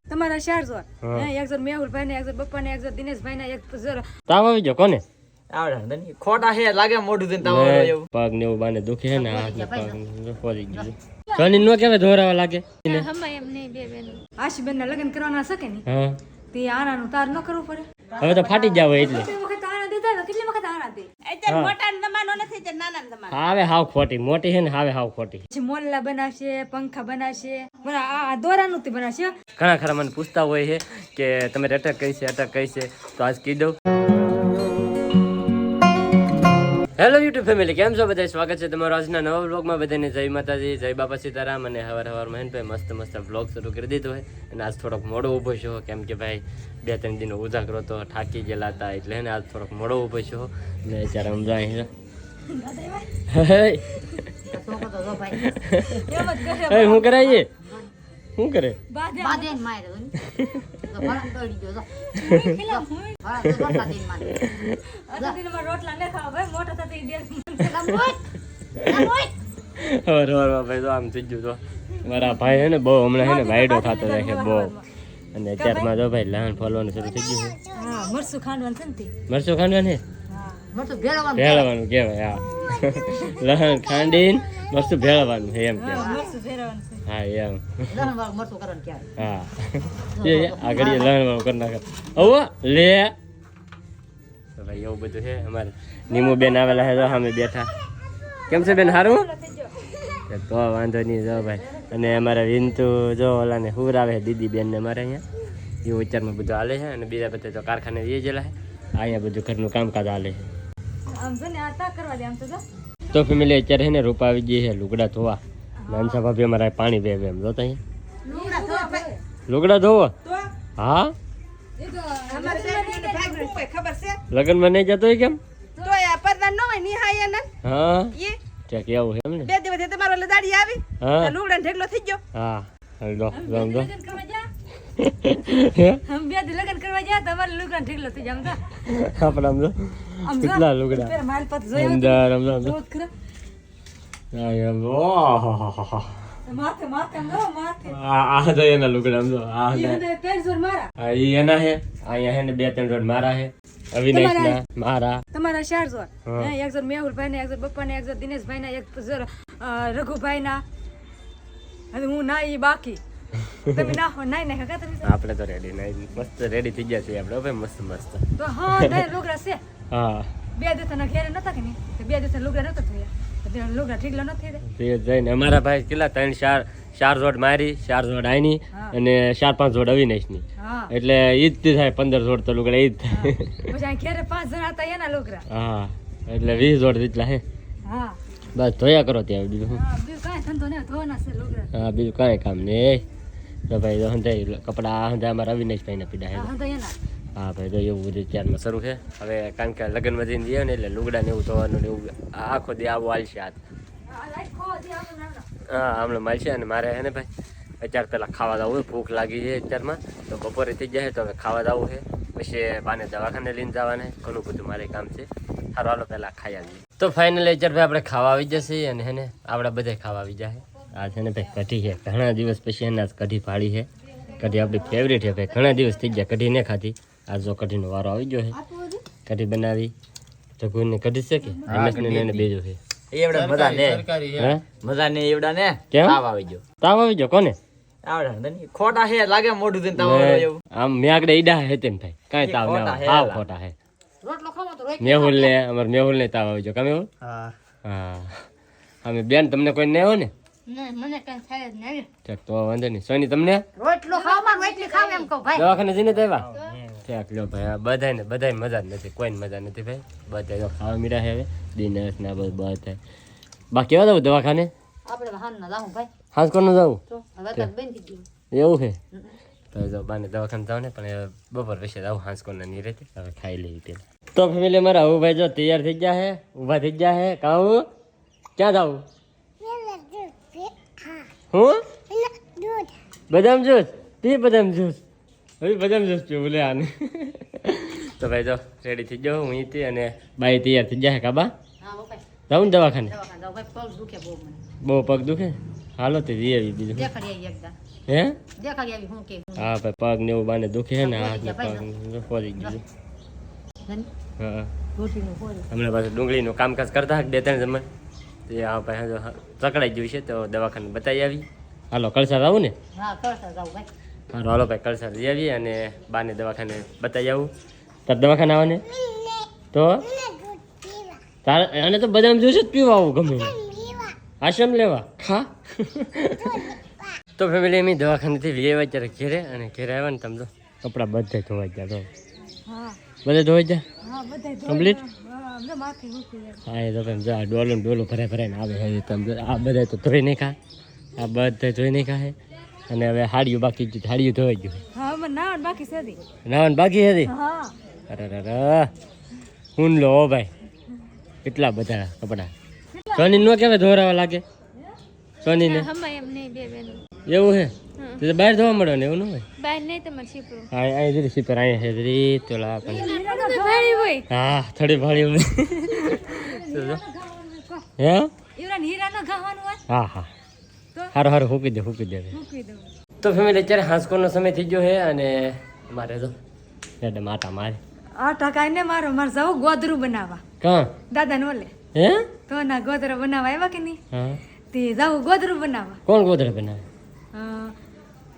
તમારા 400 એક જોર મેહુલભાઈ ને એક જોર બપ્પા ને એક જોર દિનેશભાઈ ને એક જોર તાવ આવી ગયો કોને આવડે નહીં ખોટા હે લાગે મોઢું દઈને તાવ આવે એવું પગ ને એવું બાને દુખે છે ને હાથ ને પગ ફોડી ગયું સોની નો કેવે ધોરાવા લાગે હમ એમ નહીં બે બેન આશીબેન ના લગ્ન કરવાના છે કે નહીં હા તે આરાનું તાર ન કરવું પડે હવે તો ફાટી જાવ એટલે કેટલી વખત આરા દીધા કેટલી વખત આરા દે અત્યારે મોટા જમાનો નથી તે નાના જમાનો હવે હાવ ખોટી મોટી છે ને હવે હાવ ખોટી પછી મોલ્લા બનાવશે પંખા બનાવશે આ દોરાનું તે બનાવશે ઘણા ખરા મને પૂછતા હોય છે કે તમે અટક કઈ છે તો આજ કહી દઉં હેલો યુટ્યુબ ફેમિલી કેમ છો બધા સ્વાગત છે તમારું આજના નવા વ્લોગમાં બધાને જય માતાજી જય બાપા સીતારામ અને હવાર મહેનભાઈ મસ્ત વ્લોગ શરૂ કરી દીધો હોય અને આજ થોડોક મોડો ઊભો છો કેમ કે ભાઈ 2-3 દિનો ઉજાગરો તો થાકી ગયેલા હતા એટલે ને આજ થોડોક મોડો ઊભો છો ને અત્યારે સમજાય છે હું કરાઈએ શું કરે આમ થઈ ગયું તો મારા ભાઈ હે ને બહુ હમણાં હે ને વાયડો થતો જાય છે બહુ અને અત્યારમાં જો ભાઈ લહણ ફોલવાનું શરૂ થઈ ગયું છે મરસું ખાંડવાનું છે ભેળવાનું કહેવાય હા લહણ ખાંડીને મરસું ભેળવાનું એમ કહેવાય હા એમ હા આ ઘડીએ લહણ વાળું કરી નાખે ઓ લે ભાઈ એવું બધું છે અમારે નીમુ બેન આવેલા છે તો સામે બેઠા કેમ છે બેન સારું તો વાંધો નહીં જો ભાઈ અને અમારા વિંતુ જો ઓલાને હુર આવે છે દીદી બેન ને અમારે અહીંયા એ વિચારમાં બધું હાલે છે અને બીજા બધા તો કારખાને જઈ ગયેલા છે અહીંયા બધું ઘરનું કામકાજ હાલે છે તો ફેમિલી અત્યારે છે ને રૂપા આવી ગઈ છે લુગડા ધોવા નાનસા ભાભી અમારા પાણી બે એમ જોતા અહીંયા લુગડા ધોવો હા લગ્નમાં નહીં જતો કેમ હા ઠીક એવું છે એમ ને હા હા લો હમ બે દી લગન કરવા ગયા તમારે લુગડા ઠીકલો થઈ જામ તો આપણે આમ જો કેટલા લુગડા પેર માલ પત જોયો અંદર આમ જો જોત ખરા આ એમ ઓહો માથે આ જો એના લુગડા આમ જો આ એ પેર જોર મારા આ ઈ એના હે અહીંયા હે ને 2-3 જોડ મારા હે અવિનાશ ના મારા તમારા 4 જોર એક જોર મેહુલભાઈ ને એક જોર બપ્પા ને એક જોર દિનેશભાઈ ના એક જોર રઘુભાઈ ના અને હું ના ઈ બાકી તમે ના હો નાઈ નાખા તમે આપણે તો રેડી નાઈ મસ્ત રેડી થઈ ગયા છે આપણે હવે મસ્ત તો હા દે લુગડા છે હા બે દિવસના ઘેરે નતા કે નહીં તો બે દિવસના લુગડા નતા થયા તો લુગડા ઠીકલા નથી તે જઈને અમારા ભાઈ કેટલા 3-4 જોડ મારી 4 જોડ આઈની અને 4-5 જોડ અવિનાશની એટલે ઈદ થાય 15 જોડ તો લુગડા ઈદ થાય પછી આ ઘેરે 5 જણા હતા એના લુગડા હા એટલે 20 જોડ જેટલા હે હા બસ ધોયા કરો ત્યાં બીજું હા બીજું કાંઈ ધંધો નહીં ધોવાના છે લુગડા હા બીજું કાંઈ કામ નહીં તો ભાઈ હંધાઈ કપડા હંધાઈ અમારા અવિનાશભાઈ ના પીડા હા તો એના હા ભાઈ તો એવું બધું ત્યારમાં શરૂ છે હવે કારણ કે લગ્નમાં જઈને જઈએ ને એટલે લુગડા ને એવું ધોવાનું ને એવું આખો દી આવું હાલશે હાથ હા હમણાં માલશે અને મારે હે ને ભાઈ અત્યારે પહેલાં ખાવા જવું ભૂખ લાગી છે અત્યારમાં તો બપોરે થઈ જાય તો હવે ખાવા જવું છે પછી બાને દવાખાને લઈને જવાને ઘણું બધું મારે કામ છે સારું હાલો પહેલાં ખાઈ આવીએ તો ફાઇનલી અત્યારે ભાઈ આપણે ખાવા આવી જશે અને હે ને આપણે બધા ખાવા આવી જાય આ છે ને ભાઈ કઢી છે ઘણા દિવસ પછી એના કઢી ફાળી છે કઢી આપણી ફેવરેટ છે ભાઈ ઘણા દિવસ થઈ ગયા કઢી ને ખાધી આ જો કઢીનો વારો આવી ગયો છે કઢી બનાવી તો કોઈને કઢી છે કે રમેશને એને બેજો છે એવડા મજા ને એવડા ને તાવ આવી ગયો કોને આવડે નહીં ખોટા હે લાગે મોઢું દઈને તાવ આવે એવું આમ મેં આગળ ઈડા હે તેમ ભાઈ કાંઈ તાવ ના આવે હાવ ખોટા હે મેહુલ ને તાવ આવી ગયો કામે હા અમે બેન તમને કોઈ નહીં આવે ને મને કઈ થાય જ નહીં ઠીક તો વાંધો નહીં સોની તમને રોટલો ખાવા રોટલી ખાવ એમ કહો ભાઈ દવાખાને જઈને તો આવ્યા ઠીક લો ભાઈ બધાય મજા જ નથી કોઈને મજા નથી ભાઈ બધા તો ખાવા મીરા છે હવે દિનેશ ના બધા બાકી કેવા જવું દવાખાને આપણે હાન ના જાવું ભાઈ હાંસ કોનું જવું તો હવે તો બંધ થઈ ગયું એવું છે તો જો બાને દવાખાને જાવ ને પણ બપોર પછી જાવ હાંસ કોને નહીં રહેતી હવે ખાઈ લેવી પેલા તો ફેમિલી અમારા આવું ભાઈ જો તૈયાર થઈ ગયા છે ઊભા થઈ ગયા છે કાવું ક્યાં જાવું હું બદામ જ્યુસ પી બદામ જ્યુસ હવે બદામ જ્યુસ પીવું લે આને તો ભાઈ જો રેડી થઈ ગયો હું અહીંથી અને બાઈ તૈયાર થઈ ગયા કાબા હા હો ભાઈ જાઉં ને દવાખાને દવાખાને જાવ ભાઈ પગ દુખે બહુ મને બહુ પગ દુખે હાલો તે જઈ આવી બીજું દેખાડી આવી એકદમ હે દેખાડી આવી હું કે હા ભાઈ પગ ને એવું બાને દુખે છે ને હાથ ને પગ ફોડી ગયું હા રોટીનું ફોડી હમણાં પાછું ડુંગળીનું કામકાજ કરતા બે ત્રણ જમણ તે આ ભાઈ ચકડાઈ ગયું છે તો દવાખાને બતાવી આવી હાલો કળસાર આવું ને હા કરતા જાવ ભાઈ હાલો હાલો ભાઈ કળસાર જઈ આવી અને બાને દવાખાને બતાવી આવું તાર દવાખાને આવવાને તો તારે અને તો બદામ જ્યુસ જ પીવા આવું ગમે આશ્રમ લેવા ખા તો ફેમિલી એમ દવાખાનેથી લઈ આવ્યા ત્યારે ઘેરે અને ઘેરે આવ્યા ને તમે તો કપડાં બધા ધોવાઈ ગયા તો હા બધા ધોવાઈ ગયા હા બધાય કમ્પ્લીટ અમને માથે મૂકી દે. હા એ તો તમે જો આ ડોલું ને ડોલું ભરાય ભરાઈને આવે છે તમે જો આ બધા તો ધોઈ નહીં ખા આ બધા ધોઈ નહીં ખાય અને હવે હાડીઓ બાકી ગયું હાડીઓ ધોવાઈ ગયું હા અમે નાવાનું બાકી છે હજી. નાવાનું બાકી હતી હા અરે હું લો ભાઈ કેટલા બધા કપડા સોની નો કેવા ધોરાવા લાગે સોની ને એવું હે તો બહાર ધોવા મળે ને એવું ન હોય હા અહીં જરી સીપર અહીંયા છે જરી તો લા હા થોડી ભાડી હોય હે ઈવરાન હીરા ન ખાવાનું હોય હા હા તો? સારું સારું મૂકી દે મૂકી દઉં. તો ફેમિલી અત્યારે હાંસકોનો સમય થઈ ગયો છે અને મારે તો મેડમ આટા મારે આ ટકાઈને મારે જવું ગોદરું બનાવવા કાં દાદા ને ઓલે હે તો ના ગોદરા બનાવવા આવ્યા કે નહીં હા તે જવું ગોદરું બનાવવા કોણ ગોદડા બનાવે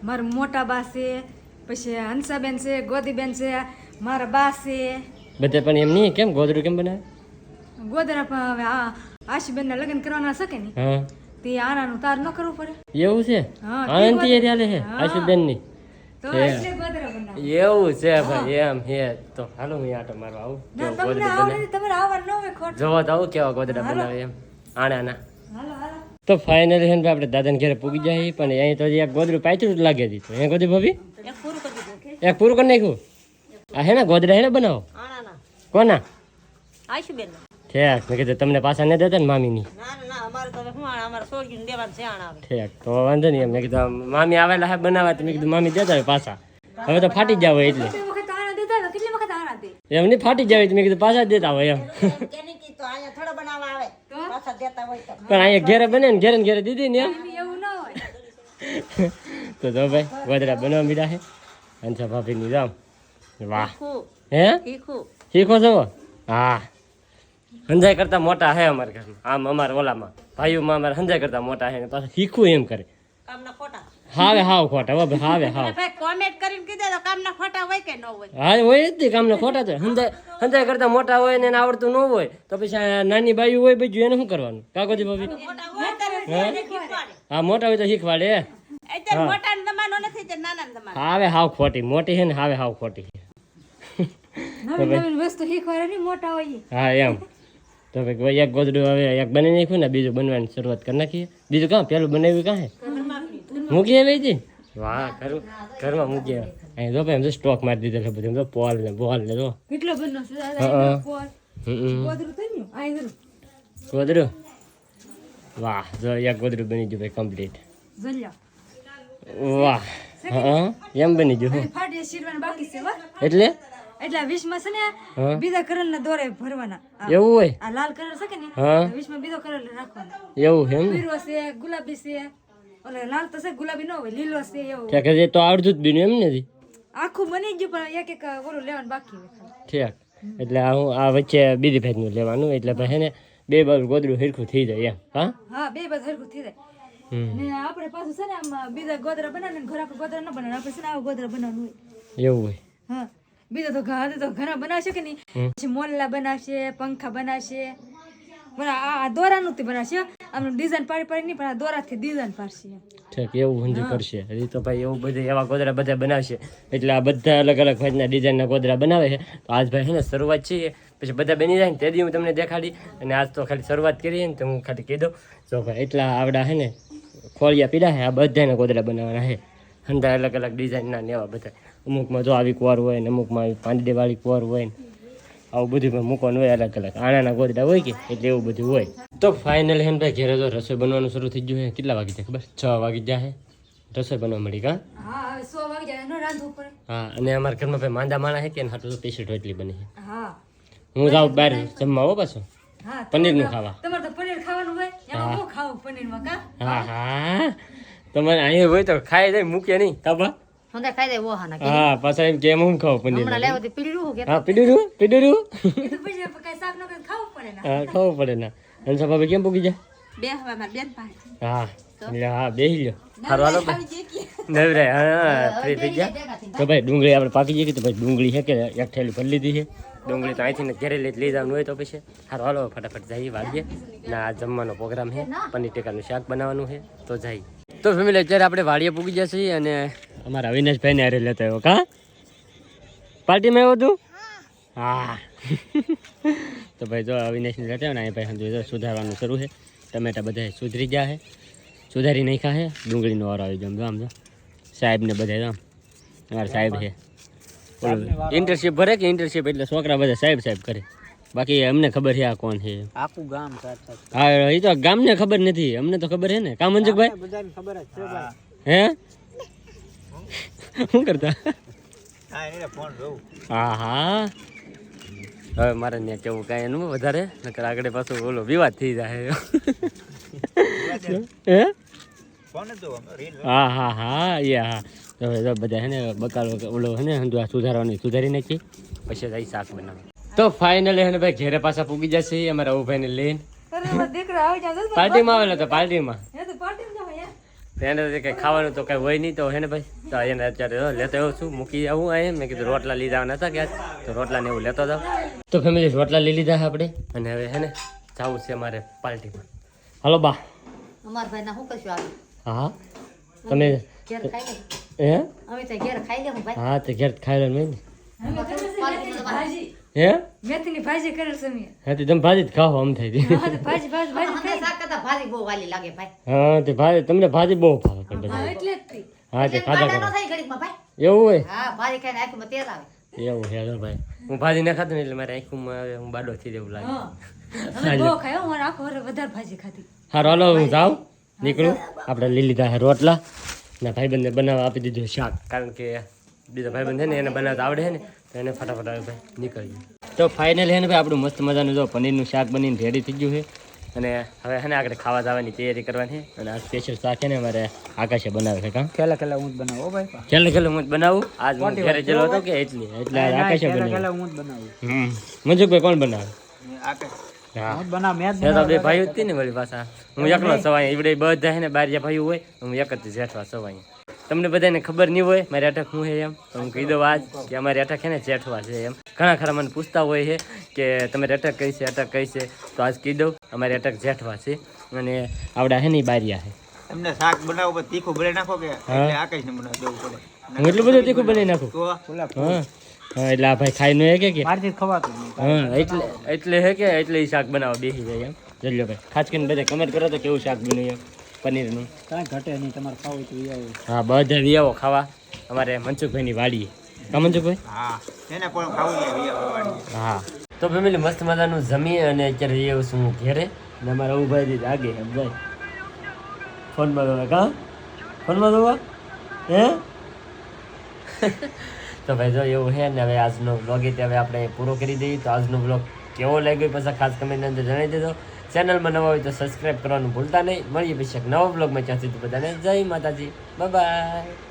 મારા મોટા બા છે પછી હંસાબેન છે ગોદીબેન છે મારા બા છે બધે પણ એમ નહીં કેમ ગોદડું કેમ બનાવે ગોદરા પણ હવે આશીબેનના લગ્ન કરવાના છે કે નહીં હા તે આનાનું તાર ન કરવું પડે એવું છે હા, આનંદ થી ચાલે છે આશુબેન ની તો હે. એટલે ગોદરા બનાવ એવું છે ભાઈ એમ હે તો હાલો હું આટો મારવા આવું ના કેવા તમને ગોદડા આવડે તમારે આવવાનું ન હોય ખોટ જોવા તો આવું કેવા ગોદડા બનાવે એમ આણા ના હાલો હાલો તો ફાઇનલી છે ને આપણે દાદાને ઘરે પૂગી જાય પણ અહીં તો હજી એક ગોદડું પાછું જ લાગે છે તો એ ગોદી ભાભી એક પૂરું કરી નાખ્યું આ હે ને ગોદડા હે ને બનાવો કોના આશુબેન ઠેક મેં કીધું તમને પાછા ન દેતા ને મામીની ના ના અમારે તો હું અમારે સોળગીને દેવાનું છે આણ આવે ઠેક તો વાંધો નહીં એમ મેં કીધું મામી આવેલા હે બનાવવા તો મેં કીધું મામી દેતા હોય પાછા હવે તો ફાટી જ હોય એટલે કેટલી વખત આણા દેતા હતા? કેટલી વખત આણા દે એમ નહીં ફાટી જાય તો મેં કીધું પાછા જ દેતા હોય એમ કેની કી તો અહીંયા થોડો બનાવવા આવે પાછા દેતા હોય તો પણ અહીંયા ઘેરે બને ને ઘેરે ને ઘેરે દીધી ને એમ એવું ન હોય તો જો ભાઈ ગોદડા બનવા મીડા છે અંશા ભાભીની જામ વાહ હે શીખો છો હા હંજાઈ કરતા મોટા હે અમારા ઘરમાં આમ અમારા ઓલામાં ભાઈઓમાં અમારે હંજાઈ કરતા મોટા હે ને પાછા શીખવું એમ કરે કામના ખોટા હાવે હાવ ખોટા હવે હાવે હાવ ભાઈ કોમેન્ટ કરીને કીધે તો કામના ખોટા હોય કે ન હોય હા હોય જ નહીં કામના ખોટા તો હંજાઈ કરતા મોટા હોય ને એને આવડતું ન હોય તો પછી આ નાની બાયું હોય બીજું એને શું કરવાનું કાકોજી ભાભી હા મોટા હોય તો શીખવાડે અત્યારે મોટા જમાનો નથી તે નાના જમાનો હાવે હાવ ખોટી મોટી છે ને હાવે હાવ ખોટી છે નવીન નવીન વસ્તુ શીખવાડે નહીં મોટા હોય ઈ. હા એમ તો ભાઈ એક ગોદડું હવે એક બની નાખ્યું ને બીજું બનવાની શરૂઆત કરી નાખીએ બીજું કાં પેલું બનાવ્યું કાં હે મૂકી આવી હતી વાહ ઘરમાં મૂકી આવે અહીં જો ભાઈ એમ તો સ્ટોક મારી દીધો છે બધું પોલ ને બોલ ને જો કેટલો બનનો છે હા. દાદા પોલ હમ ગોદરું થઈ ગયું આ જરું ગોદડું વાહ જો એક ગોદડું બની ગયું ભાઈ કમ્પ્લીટ જલ્યા વાહ હા એમ બની ગયું હજી ફાટી શીરવાનું બાકી છે હો. એટલે એટલે 20 માં છે ને હા. બીજા કલર ના દોરે ભરવાના એવું હોય આ લાલ કલર છે કે ને હા 20 માં બીજો કલર રાખવાનો એવું છે એમ પીળો છે ગુલાબી છે ઓલે લાલ તો છે ગુલાબી ન હોય લીલો છે એવું ઠેક હજી તો અડધું જ બીનું એમ નથી આખું બની ગયું પણ એક એક ઓલું લેવાનું બાકી હોય ઠેક એટલે હું આ વચ્ચે બીજી ભાઈનું લેવાનું એટલે ભાઈ હે ને બે બાજુ ગોદડું હરખું થઈ જાય એમ હા હા બે બાજુ હરખું થઈ જાય હમ ને આપણે પાછું છે ને આમ બીજા ગોદરા બનાવીને ઘર આપણે ગોદરા ન બનાવવાનું આપણે છે ને આવા ગોદરા બનાવવાનું હોય એવું હોય હા બીજા તો ઘણા બનાવશે કે નહીં પછી મોલ્લા બનાવશે પંખા બનાવશે પણ આ દોરાનું તે બનાવશે આમ ડિઝાઇન પાડી પાડી નહીં પણ આ દોરાથી ડિઝાઇન પાડશે એમ. ઠીક એવું સમજી કરશે હજી તો ભાઈ એવું બધું એવા ગોદરા બધા બનાવશે એટલે આ બધા અલગ અલગ જાતના ડિઝાઇનના ગોદરા બનાવે છે તો આજ ભાઈ છે ને શરૂઆત છે પછી બધા બની જાય ને તેથી હું તમને દેખાડી અને આજ તો ખાલી શરૂઆત કરી ને તો હું ખાલી કહી દઉં જો ભાઈ એટલા આવડા છે ને ખોળિયા પીડા છે આ બધાના ગોદરા બનાવવાના છે હંધા અલગ અલગ ડિઝાઇનના ને એવા બધા અમુકમાં જો આવી કુવાર હોય ને અમુકમાં આવી પાંદડીવાળી કુવાર હોય ને આવું બધું પણ મૂકવાનું હોય અલગ અલગ આણાના ગોદડા હોય કે એટલે એવું બધું હોય તો ફાઇનલ હે ને ભાઈ ઘરે તો રસોઈ બનવાનું શરૂ થઈ ગયું છે કેટલા વાગી જાય ખબર 6 વાગી જાય રસોઈ બનવા મળી કાં હા હવે 100 વાગે જાય ન રાંધવું પડે હા અને અમારા ઘરમાં ભાઈ માંદા માણા છે કે હાટું તો પેશન્ટ એટલી બની છે હા હું જાઉં બહાર જમવા હો પાછો હા પનીરનું ખાવા તમારે તો પનીર ખાવાનું હોય એમાં બહુ ખાવું પનીરમાં કા હા હા તમારે અહીંયા હોય તો ખાઈ જાય મૂકે નહીં તાબા હંદે ખાઈ દે વો હાના હા પાછા એમ કેમ હું ખાવ પનીર હમણાં લેવો તે પીડ્યું કે હા પીડું એ તો પછી કઈ શાક નો કઈ ખાવું પડે ને હા ખાવું પડે ના હંસા ભાભી કેમ પૂકી જાય બે હવા માર બેન પાસે હા એટલે હા બેસી લ્યો સારું હાલો ભાઈ નવરાય હા ફ્રી થઈ ગયા તો ભાઈ ડુંગળી આપણે પાકી જઈ ગઈ તો ભાઈ ડુંગળી છે કે એક થેલી ભરી લીધી છે ડુંગળી તો અહીંથી ઘરે લઈ જવાનું હોય તો પછી સારું હાલો ફટાફટ જઈએ વાગીએ ના આ જમવાનો પ્રોગ્રામ છે પનીર ટીકાનું શાક બનાવવાનું છે તો જઈએ તો ફેમિલી અત્યારે આપણે વાડીએ પૂગી ગયા છીએ અને અમારા અવિનાશભાઈને હારે લેતા આવ્યો કા પાર્ટીમાં આવ્યો તું હા તો ભાઈ જો અવિનાશને લેતા આવ્યો ને અહીં ભાઈ સમજો સુધારવાનું શરૂ છે ટમેટા બધા સુધરી ગયા છે સુધારી નાખ્યા છે ડુંગળીનો વારો આવી જમ આમ જો સાહેબને બધા આમ અમારા સાહેબ છે ઇન્ટરશીપ ભરે કે ઇન્ટરશીપ એટલે છોકરા બધા સાહેબ સાહેબ કરે બાકી અમને ખબર છે આ કોણ છે આખું ગામ સાથે હા એ તો ગામને ખબર નથી અમને તો ખબર છે ને કા મંજુકભાઈ બધાને ખબર જ છે ભાઈ હે શું કરતા હા એને ફોન જોઉં હા હા હવે મારે ત્યાં કેવું કાંઈ એનું વધારે નકર આગળ પાછું બોલો વિવાદ થઈ જાય હે ફોન જ જોઉં રીલ હા હા હા એ હા તો હવે તો બધા હે ને બકાલો ઓલો હે ને સમજો આ સુધારવાની સુધારી નાખી પછી જઈ શાક બનાવે તો ફાઇનલી હે ને ભાઈ ઘેરે પાછા પૂગી જશે અમારા ઉભાઈને લઈને દીકરા આવી જાય પાર્ટીમાં આવેલો તો પાર્ટીમાં એ તો પાર્ટીમાં જાવ એને તો કંઈ ખાવાનું તો કંઈ હોય નહીં તો હે ને ભાઈ તો એને અત્યારે લેતો આવ્યો છું મૂકી આવું અહીં મેં કીધું રોટલા લઈ જવાના હતા કે તો રોટલા ને એવું લેતો જાવ તો ફેમિલી રોટલા લઈ લીધા આપણે અને હવે હે ને જવું છે અમારે પાર્ટીમાં હાલો બા અમાર ભાઈ ના હું કશું આવે હા તમે ઘેર ખાઈ લે હે અમે તો ઘેર ખાઈ લે હું ભાઈ હા તો ઘેર ખાઈ લો નહીં ભાજી હે મેથીની ભાજી કરેલ છે મેં હા તો તમે ભાજી જ ખાઓ આમ થઈ ગઈ હા તો ભાજી ભાજી ભાજી મને શાક કરતા ભારી બહુ વાલી લાગે ભાઈ હા તે ભાજી તમને ભાજી બહુ ભાવે પણ હા બધા એટલે જ તી હા તે ખાધા કાંટા કરો નો થાય ઘડીકમાં ભાઈ એવું હોય હા ભારી ખાઈને આંખમાં તેલ આવે એવું હેલો ભાઈ હું ભાજી ના ખાતો ને એટલે મારે આંખમાં હવે હું બાડો થઈ જવું લાગે હા અમે બહુ ખાયો મારે આખો વરસ વધારે ભાજી ખાધી હારું હાલો હું જાઉં નીકળું આપણે લઈ લીધા છે રોટલા ને ભાઈબંધને બનાવવા આપી દીધું શાક કારણ કે બીજો ભાઈબંધ છે ને એને બનાવતા આવડે છે ને તો એને ફટાફટ આવે ભાઈ નીકળી તો ફાઇનલ છે ને ભાઈ આપણું મસ્ત મજાનું જો પનીરનું શાક બનીને રેડી થઈ ગયું છે અને હવે છે ને આગળ ખાવા જવાની તૈયારી કરવાની છે અને આ સ્પેશિયલ શાક છે ને અમારે આકાશે બનાવે છે કામ ખેલા હું જ બનાવું હો ભાઈ ચાલે ચાલે હું જ બનાવું આજ હું ઘરે ગયેલો હતો કે એટલે આકાશે બનાવે હું જ બનાવું મંજુકભાઈ કોણ બનાવે આકાશ હા હું જ બનાવ મેં જ એ તો બે ભાઈઓ જ હતી ને વળી પાછા હું એકલો સવાય એવડે બધા છે ને બારિયા ભાઈઓ હોય હું એક જ જેઠવા સવાય તમને બધાને ખબર નહીં હોય મારી અટક હું હે એમ તો હું કહી દઉં આજ કે અમારી અટક છે ને જેઠવા છે એમ ઘણા ખરા મને પૂછતા હોય છે કે તમારી અટક કઈ છે અટક કઈ છે તો આજ કહી દઉં અમારી અટક જેઠવા છે અને આવડા હે ને બારિયા છે તમને શાક બનાવો પણ તીખું ભલે નાખો કે એટલે આકાશ ને બનાવ દેવું પડે હું એટલું બધું તીખું બનાવી નાખું તો ઓલા હા હા એટલે આ ભાઈ ખાઈ ન કે મારથી ખવાતું નહીં હા એટલે હે કે એટલે એ શાક બનાવવા બેસી જાય એમ જલ્યો ભાઈ ખાસ કરીને બધા કમેન્ટ કરો તો કેવું શાક બન્યું એમ પનીરનું કાંઈ ઘટે નહીં તમારે ખાવું તો ઈ આવો હા બધા વિયાવો ખાવા અમારે મનસુખભાઈની વાડીએ કા મનસુખભાઈ હા એને પણ ખાવું નહીં હા તો ફેમિલી મસ્ત મજાનું જમીએ અને અત્યારે એવું છું હું ઘેરે ને અમારા ઉભાઈ આગે ભાઈ ફોનમાં જોવા કા ફોનમાં જોવા હે તો ભાઈ જો એવું છે ને હવે આજનો વ્લોગ હવે આપણે પૂરો કરી દઈએ તો આજનો વ્લોગ કેવો લાગ્યો પછી ખાસ કમેન્ટની અંદર જણાવી દેજો ચેનલમાં નવા હોય તો સબસ્ક્રાઈબ કરવાનું ભૂલતા નહીં મળીએ પછી એક નવા વ્લોગમાં ત્યાં સુધી બધાને જય માતાજી બાય બાય